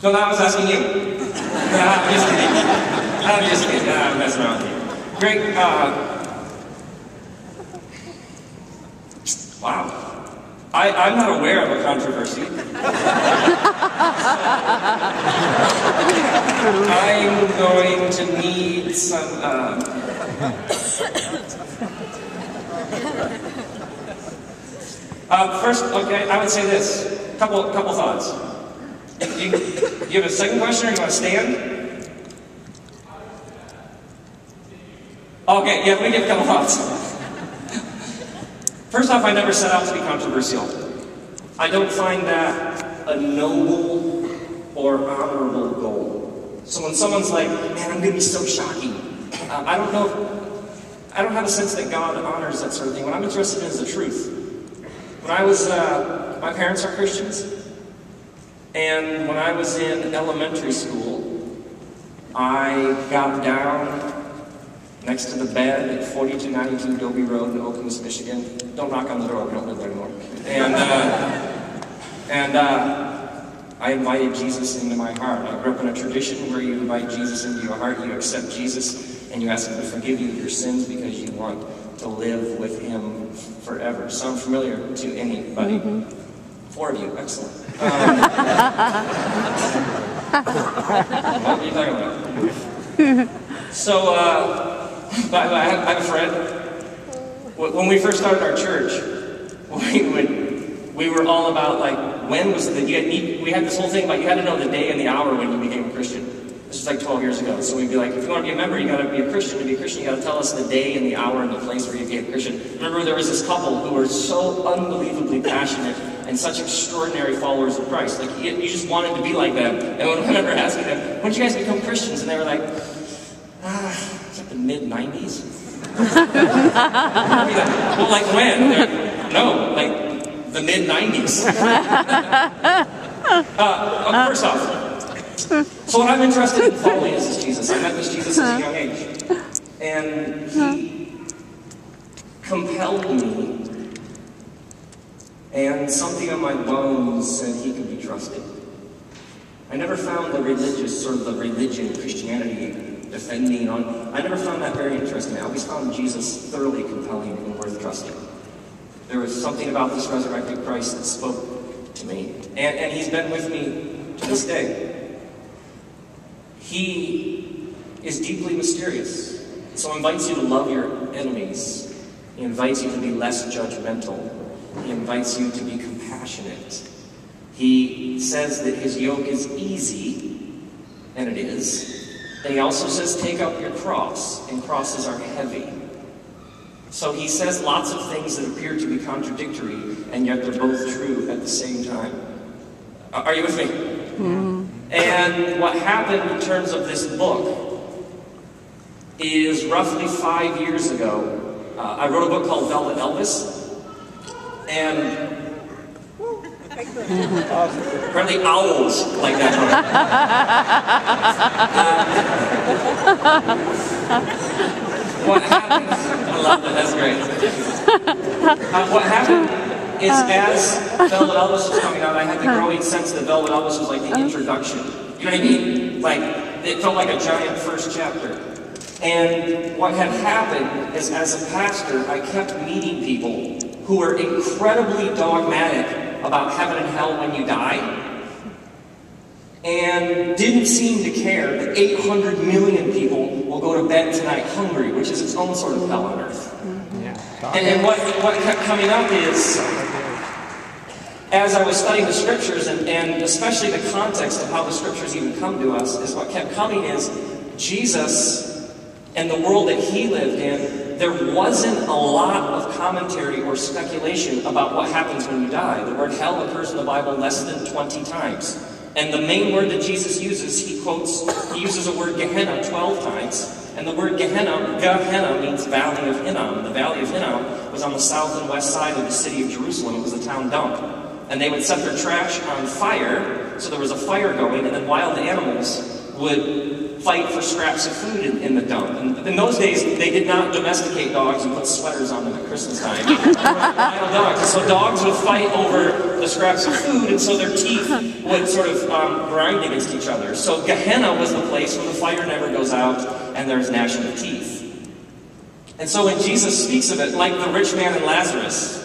No, I was asking you. No, I'm just kidding. I'm just kidding. I'm messing around with you. Great. Wow. I'm not aware of a controversy. I'm going to need some, first, okay, I would say this. Couple thoughts. You have a second question, or you want to stand? Okay, yeah, let me give a couple thoughts. First off, I never set out to be controversial. I don't find that a noble or honorable goal. So when someone's like, man, I'm going to be so shocking, I don't have a sense that God honors that sort of thing. What I'm interested in is the truth. When I was, my parents are Christians, and when I was in elementary school, I got down next to the bed at 4292 Dobie Road in Okemos, Michigan. Don't knock on the door, we don't live there anymore. And I invited Jesus into my heart. I grew up in a tradition where you invite Jesus into your heart, you accept Jesus, and you ask him to forgive you your sins because you want to live with him forever. Sound familiar to anybody? Mm-hmm. 4 of you, excellent. What are you talking about? So, I have a friend. When we first started our church, we were all about, like, when was the, we had this whole thing about you had to know the day and the hour when you became a Christian. This was like 12 years ago. So we'd be like, if you want to be a member, you got to be a Christian. To be a Christian, you got to tell us the day and the hour and the place where you became a Christian. Remember, there was this couple who were so unbelievably passionate and such extraordinary followers of Christ. Like, you just wanted to be like them. And I remember asking them, when did you guys become Christians? And they were like, it's like the mid-90s. Well, like when? No, like the mid-90s. First off, so what I'm interested in following is Jesus. I met this Jesus at a young age. And he compelled me, and something on my bones said he could be trusted. I never found the religious, sort of the religion, Christianity, defending on. I never found that very interesting. I always found Jesus thoroughly compelling and worth trusting. There was something about this resurrected Christ that spoke to me. And he's been with me to this day. He is deeply mysterious. So he invites you to love your enemies. He invites you to be less judgmental. He invites you to be compassionate. He says that his yoke is easy, and it is. And he also says, take up your cross, and crosses are heavy. So he says lots of things that appear to be contradictory, and yet they're both true at the same time. Are you with me? Mm-hmm. And what happened in terms of this book is roughly 5 years ago, I wrote a book called Velvet Elvis, and apparently owls like that what happened, I love that, that's great. What happened is as Velvet Elvis was coming out, I had the growing sense that Velvet Elvis was like the introduction. You know what I mean? Like, it felt like a giant first chapter. And what had happened is, as a pastor, I kept meeting people who were incredibly dogmatic about heaven and hell when you die, and didn't seem to care that 800 million people will go to bed tonight hungry, which is its own sort of hell on earth. And what kept coming up is, as I was studying the scriptures, and especially the context of how the scriptures even come to us, is what kept coming is Jesus and the world that he lived in. There wasn't a lot of commentary or speculation about what happens when you die. The word hell occurs in the Bible less than 20 times. And the main word that Jesus uses, he uses the word Gehenna 12 times. And the word Gehenna means Valley of Hinnom. The Valley of Hinnom was on the south and west side of the city of Jerusalem. It was a town dump. And they would set their trash on fire, so there was a fire going, and then wild animals would fight for scraps of food in the dump. And in those days, they did not domesticate dogs and put sweaters on them at Christmas time. Wild dogs. And so dogs would fight over the scraps of food, and so their teeth would sort of grind against each other. So Gehenna was the place where the fire never goes out and there's gnashing of teeth. And so when Jesus speaks of it, like the rich man and Lazarus,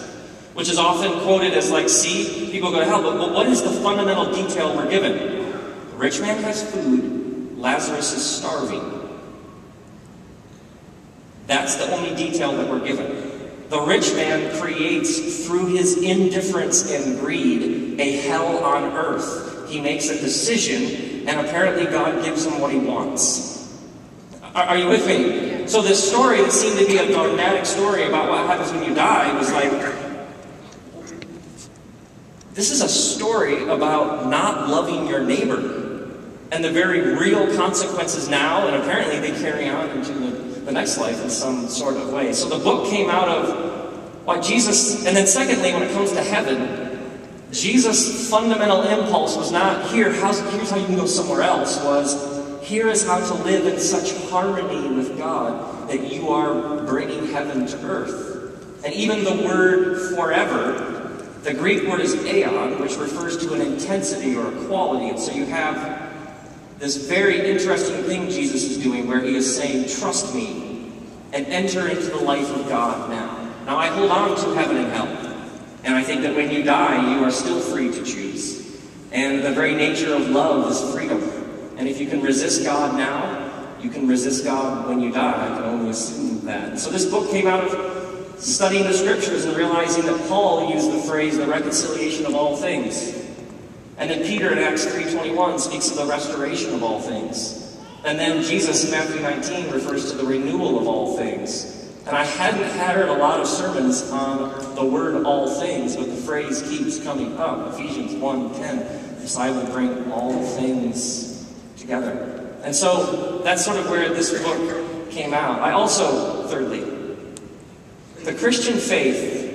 which is often quoted as like, see, people go to hell, but what is the fundamental detail we're given? The rich man has food, Lazarus is starving. That's the only detail that we're given. The rich man creates, through his indifference and greed, a hell on earth. He makes a decision, and apparently God gives him what he wants. Are you with me? So this story that seemed to be a dogmatic story about what happens when you die was like, this is a story about not loving your neighbor and the very real consequences now, and apparently they carry on into the next life in some sort of way. So the book came out of what Jesus, and then secondly, when it comes to heaven, Jesus' fundamental impulse was not, here's how you can go somewhere else, was, here is how to live in such harmony with God that you are bringing heaven to earth. And even the word forever, the Greek word is aeon, which refers to an intensity or a quality. And so you have this very interesting thing Jesus is doing where he is saying, trust me and enter into the life of God now. Now I hold on to heaven and hell. And I think that when you die, you are still free to choose. And the very nature of love is freedom. And if you can resist God now, you can resist God when you die. I can only assume that. So this book came out of studying the scriptures and realizing that Paul used the phrase, the reconciliation of all things. And then Peter in Acts 3:21 speaks of the restoration of all things. And then Jesus in Matthew 19 refers to the renewal of all things. And I hadn't heard a lot of sermons on the word all things, but the phrase keeps coming up. Ephesians 1:10, "Yes, I will bring all things together." And so that's sort of where this book came out. I also, thirdly, the Christian faith